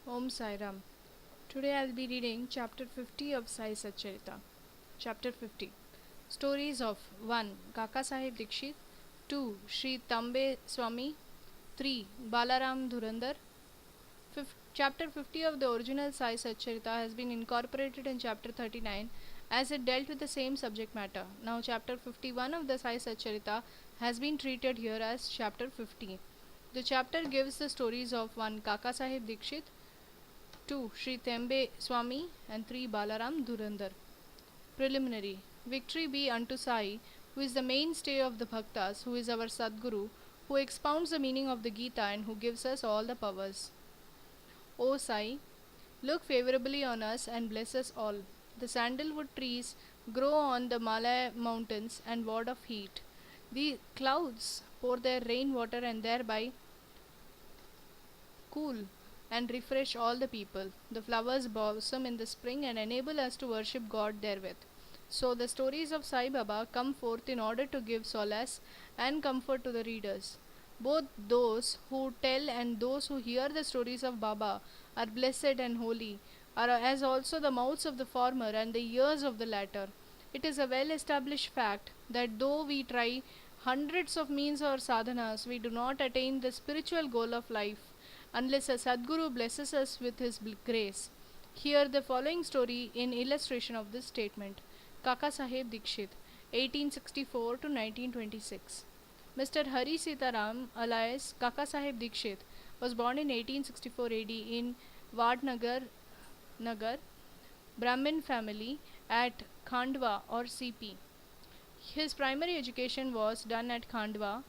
Om Sai Ram. Today I'll be reading chapter 50 of Sai Satcharita. Chapter 50. Stories of 1. Kaka Sahib Dikshit, 2. Sri Tambe Swami, 3. Balaram Dhurandhar. Chapter 50 of the original Sai Satcharita has been incorporated in chapter 39 as it dealt with the same subject matter. Now chapter 51 of the Sai Satcharita has been treated here as chapter 50. The chapter gives the stories of 1. Kaka Sahib Dikshit, 2. Sri Tembe Swami, and 3. Balaram Dhurandhar. Preliminary. Victory be unto Sai, who is the mainstay of the Bhaktas, who is our Sadguru, who expounds the meaning of the Gita and who gives us all the powers. O Sai, look favorably on us and bless us all. The sandalwood trees grow on the Malay mountains and ward off heat. The clouds pour their rainwater and thereby cool and refresh all the people. The flowers blossom in the spring and enable us to worship God therewith. So the stories of Sai Baba come forth in order to give solace and comfort to the readers. Both those who tell and those who hear the stories of Baba are blessed and holy, as also the mouths of the former and the ears of the latter. It is a well established fact that though we try hundreds of means or sadhanas, we do not attain the spiritual goal of life unless a Sadguru blesses us with his grace. Here the following story in illustration of this statement. Kaka Sahib Dikshit, 1864 to 1926. Mr. Hari Sitaram, alias Kaka Sahib Dikshit, was born in 1864 AD in Nagar, Brahmin family at Khandwa or CP. His primary education was done at Khandwa,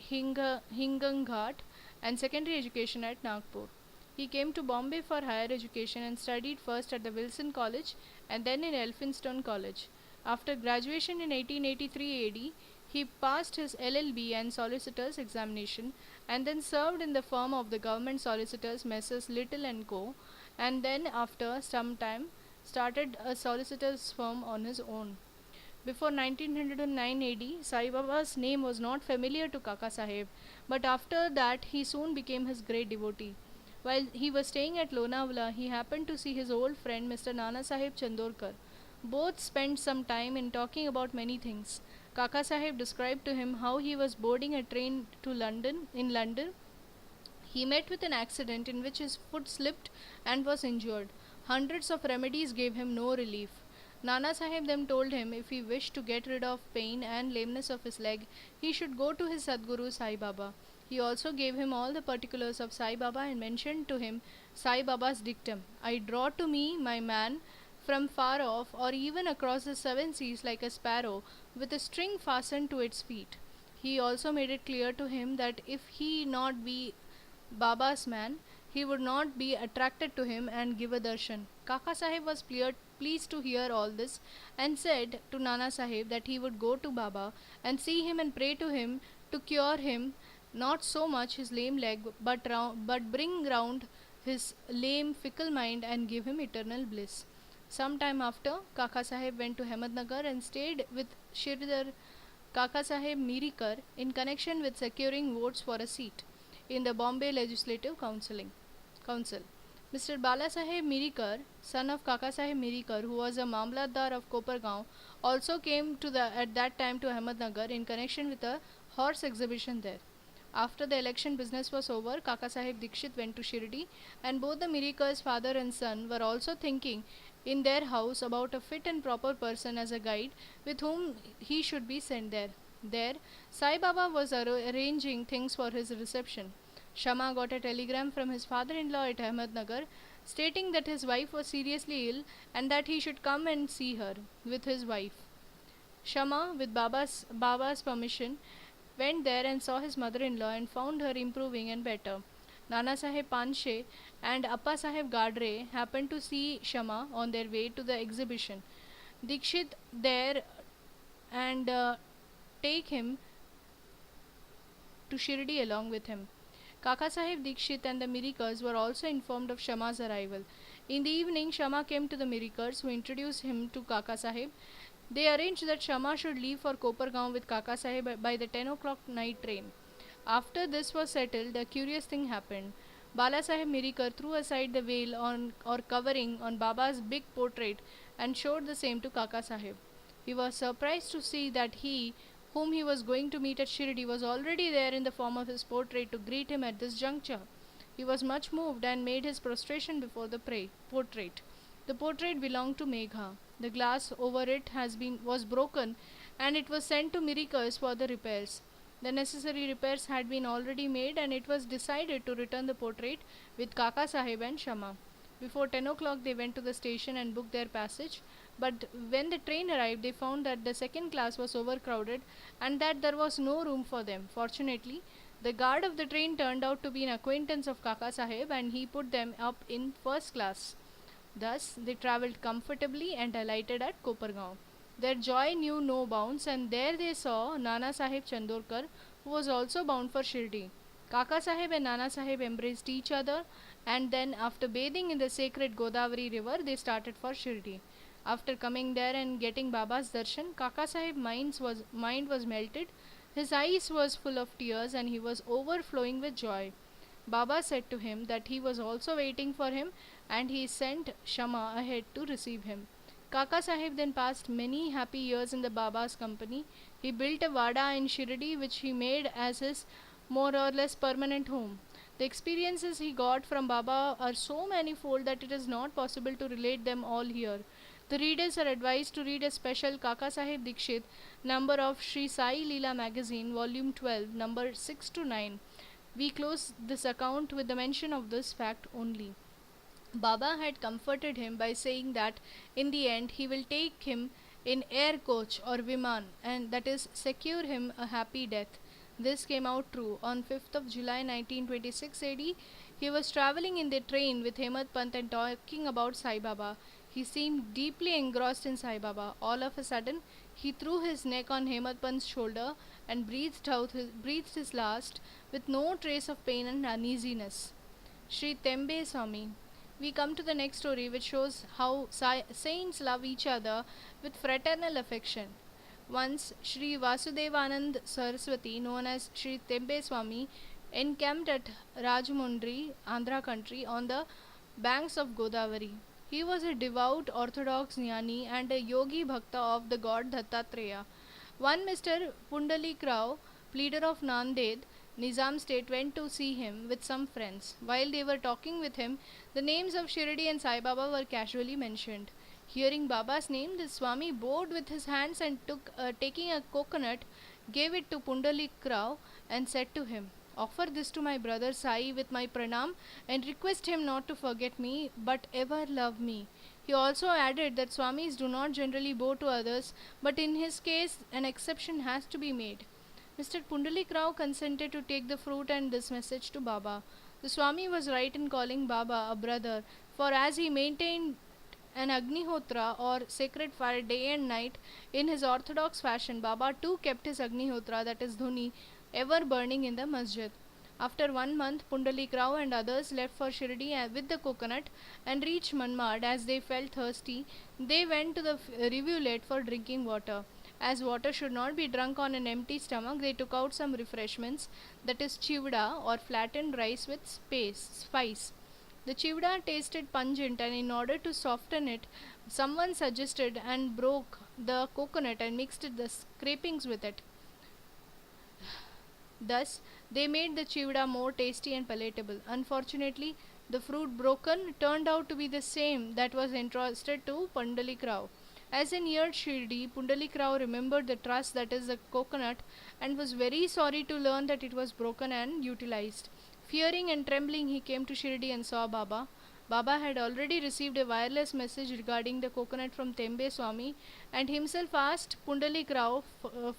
Hinganghat, and secondary education at Nagpur. He came to Bombay for higher education and studied first at the Wilson College and then in Elphinstone College. After graduation in 1883 AD, he passed his LLB and solicitor's examination and then served in the firm of the government solicitors Messrs. Little and Co. and then after some time started a solicitor's firm on his own. Before 1909 AD, Sai Baba's name was not familiar to Kaka Sahib, but after that he soon became his great devotee. While he was staying at Lonavala, he happened to see his old friend Mr. Nana Sahib Chandorkar. Both spent some time in talking about many things. Kaka Sahib described to him how he was boarding a train to London. In London, he met with an accident in which his foot slipped and was injured. Hundreds of remedies gave him no relief. Nana Sahib then told him if he wished to get rid of pain and lameness of his leg, he should go to his Sadguru Sai Baba. He also gave him all the particulars of Sai Baba and mentioned to him Sai Baba's dictum, I draw to me my man from far off or even across the seven seas like a sparrow with a string fastened to its feet. He also made it clear to him that if he not be Baba's man, he would not be attracted to him and give a darshan. Kaka Sahib was pleased to hear all this and said to Nana Sahib that he would go to Baba and see him and pray to him to cure him not so much his lame leg but bring round his lame fickle mind and give him eternal bliss. Some time after, Kaka Sahib went to Ahmednagar and stayed with Shirdar Kaka Sahib Mirikar in connection with securing votes for a seat in the Bombay Legislative Council. Mr. Bala Sahib Mirikar, son of Kaka Sahib Mirikar, who was a Mamlatdar of Kopargaon, also came at that time to Ahmednagar in connection with a horse exhibition there. After the election business was over, Kaka Sahib Dikshit went to Shirdi, and both the Mirikars, father and son, were also thinking in their house about a fit and proper person as a guide with whom he should be sent there. There, Sai Baba was arranging things for his reception. Shama got a telegram from his father-in-law at Ahmednagar stating that his wife was seriously ill and that he should come and see her with his wife. Shama, with Baba's permission, went there and saw his mother-in-law and found her improving and better. Nana Sahib Panshe and Appa Sahib Gadre happened to see Shama on their way to the exhibition. Dikshit there and take him to Shirdi along with him. Kaka Sahib Dikshit and the Mirikars were also informed of Shama's arrival. In the evening, Shama came to the Mirikars, who introduced him to Kaka Sahib. They arranged that Shama should leave for Kopargaon with Kaka Sahib by the 10 o'clock night train. After this was settled, a curious thing happened. Bala Sahib Mirikar threw aside the veil on or covering on Baba's big portrait and showed the same to Kaka Sahib. He was surprised to see that he, whom he was going to meet at Shirdi, was already there in the form of his portrait to greet him at this juncture. He was much moved and made his prostration before the portrait. The portrait belonged to Megha. The glass over it was broken, and it was sent to Mirikers for the repairs. The necessary repairs had been already made, and it was decided to return the portrait with Kaka Sahib and Shama. Before 10 o'clock, they went to the station and booked their passage. But when the train arrived, they found that the second class was overcrowded and that there was no room for them. Fortunately, the guard of the train turned out to be an acquaintance of Kaka Sahib, and he put them up in first class. Thus, they travelled comfortably and alighted at Kopargaon. Their joy knew no bounds, and there they saw Nana Sahib Chandorkar, who was also bound for Shirdi. Kaka Sahib and Nana Sahib embraced each other, and then, after bathing in the sacred Godavari river, they started for Shirdi. After coming there and getting Baba's darshan, Kaka Sahib's mind was melted, his eyes was full of tears, and he was overflowing with joy. Baba said to him that he was also waiting for him, and he sent Shama ahead to receive him. Kaka Sahib then passed many happy years in the Baba's company. He built a vada in Shirdi which he made as his more or less permanent home. The experiences he got from Baba are so manifold that it is not possible to relate them all here. The readers are advised to read a special Kaka Sahib Dikshit number of Sri Sai Leela magazine, volume 12, number 6 to 9. We close this account with the mention of this fact only. Baba had comforted him by saying that in the end he will take him in air coach or Viman, and that is secure him a happy death. This came out true. On 5th of July 1926 AD, he was travelling in the train with Hemad Pant and talking about Sai Baba. He seemed deeply engrossed in Sai Baba. All of a sudden, he threw his neck on Hemad Pant's shoulder and breathed his last with no trace of pain and uneasiness. Sri Tembe Swami. We come to the next story, which shows how saints love each other with fraternal affection. Once, Sri Vasudevanand Saraswati, known as Sri Tembe Swami, encamped at Rajmundry, Andhra country, on the banks of Godavari. He was a devout orthodox jnani and a yogi bhakta of the god Dattatreya. One Mr. Pundalik Rao, pleader of Nanded, Nizam state, went to see him with some friends. While they were talking with him, the names of Shirdi and Sai Baba were casually mentioned. Hearing Baba's name, the Swami bowed with his hands and taking a coconut, gave it to Pundalik Rao and said to him, "Offer this to my brother Sai with my pranam and request him not to forget me but ever love me." He also added that Swamis do not generally bow to others, but in his case an exception has to be made. Mr. Pundalik Rao consented to take the fruit and this message to Baba. The Swami was right in calling Baba a brother, for as he maintained an Agnihotra or sacred fire day and night in his orthodox fashion, Baba too kept his Agnihotra, that is Dhuni, ever burning in the masjid. After 1 month, Pundalik Rao and others left for Shirdi with the coconut and reached Manmad. As they felt thirsty, they went to the rivulet for drinking water. As water should not be drunk on an empty stomach, they took out some refreshments, that is chivda or flattened rice with spice. The chivda tasted pungent, and in order to soften it, someone suggested and broke the coconut and mixed the scrapings with it. Thus, they made the chivda more tasty and palatable. Unfortunately, the fruit broken turned out to be the same that was entrusted to Pundalik Rao. As he neared Shirdi, Pundalik Rao remembered the trust, that is the coconut, and was very sorry to learn that it was broken and utilized. Fearing and trembling, he came to Shirdi and saw Baba. Baba had already received a wireless message regarding the coconut from Tembe Swami, and himself asked Pundalik Rao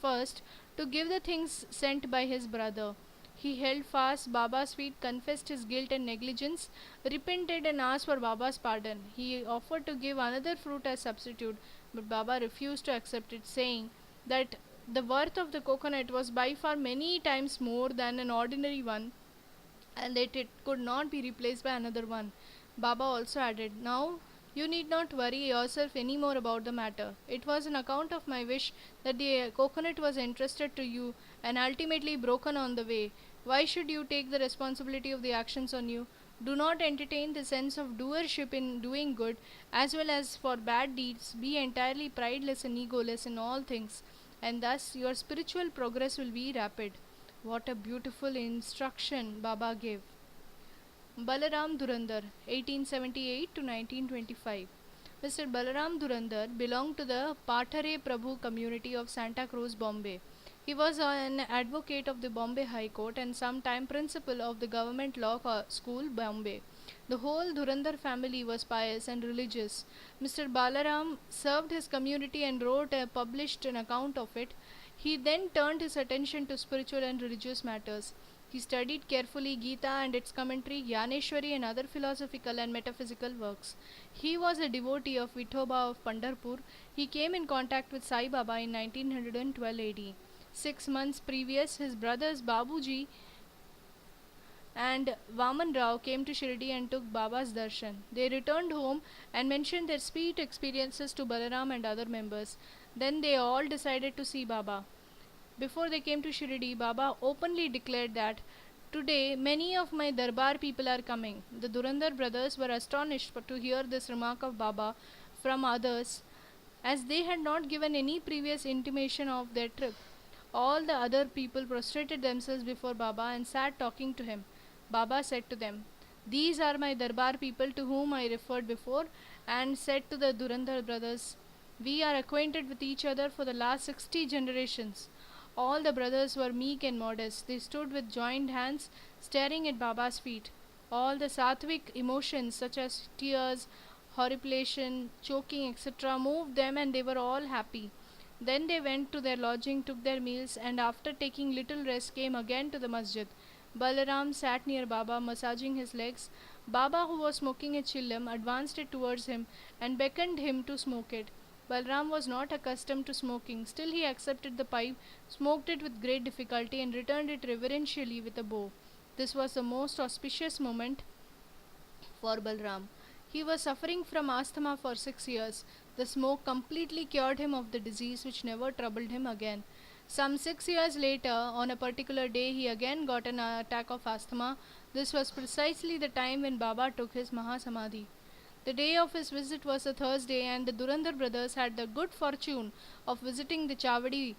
first to give the things sent by his brother. He held fast Baba's feet, confessed his guilt and negligence, repented and asked for Baba's pardon. He offered to give another fruit as substitute, but Baba refused to accept it, saying that the worth of the coconut was by far many times more than an ordinary one, and that it could not be replaced by another one. Baba also added, "Now you need not worry yourself any more about the matter. It was on account of my wish that the coconut was entrusted to you and ultimately broken on the way. Why should you take the responsibility of the actions on you? Do not entertain the sense of doership in doing good as well as for bad deeds. Be entirely prideless and egoless in all things, and thus your spiritual progress will be rapid. What a beautiful instruction Baba gave. Balaram Dhurandhar, 1878 to 1925. Mr. Balaram Dhurandhar belonged to the Pathare Prabhu community of Santa Cruz, Bombay. He was an advocate of the Bombay High Court and sometime principal of the Government Law School, Bombay. The whole Dhurandhar family was pious and religious. Mr. Balaram served his community and wrote and published an account of it. He then turned his attention to spiritual and religious matters. He studied carefully Gita and its commentary, Gyaneshwari and other philosophical and metaphysical works. He was a devotee of Vithoba of Pandharpur. He came in contact with Sai Baba in 1912 AD. 6 months previous, his brothers Babuji and Vaman Rao came to Shirdi and took Baba's darshan. They returned home and mentioned their sweet experiences to Balaram and other members. Then they all decided to see Baba. Before they came to Shirdi, Baba openly declared that today many of my Darbar people are coming. The Dhurandhar brothers were astonished to hear this remark of Baba from others, as they had not given any previous intimation of their trip. All the other people prostrated themselves before Baba and sat talking to him. Baba said to them, "These are my Darbar people to whom I referred before," and said to the Dhurandhar brothers, "We are acquainted with each other for the last 60 generations." All the brothers were meek and modest. They stood with joined hands, staring at Baba's feet. All the sattvic emotions, such as tears, horripilation, choking, etc., moved them, and they were all happy. Then they went to their lodging, took their meals, and after taking little rest, came again to the masjid. Balaram sat near Baba, massaging his legs. Baba, who was smoking a chillum, advanced it towards him and beckoned him to smoke it. Balaram was not accustomed to smoking, still he accepted the pipe, smoked it with great difficulty, and returned it reverentially with a bow. This was the most auspicious moment for Balram. He was suffering from asthma for 6 years. The smoke completely cured him of the disease, which never troubled him again. Some 6 years later, on a particular day, he again got an attack of asthma. This was precisely the time when Baba took his Mahasamadhi. The day of his visit was a Thursday, and the Durandar brothers had the good fortune of visiting the Chavadi.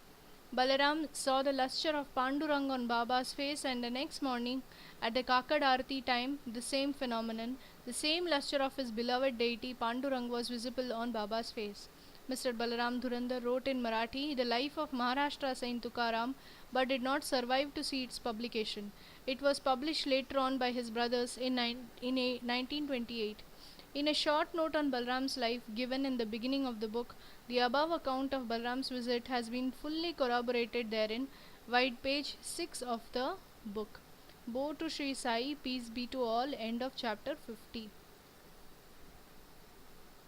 Balaram saw the lustre of Pandurang on Baba's face, and the next morning, at the Kakad Arati time, the same phenomenon, the same lustre of his beloved deity Pandurang was visible on Baba's face. Mr. Balaram Dhurandhar wrote in Marathi the life of Maharashtra Saint Tukaram, but did not survive to see its publication. It was published later on by his brothers in 1928. In a short note on Balram's life given in the beginning of the book, the above account of Balram's visit has been fully corroborated therein, wide page 6 of the book. Bo to Sri Sai, peace be to all, end of chapter 50.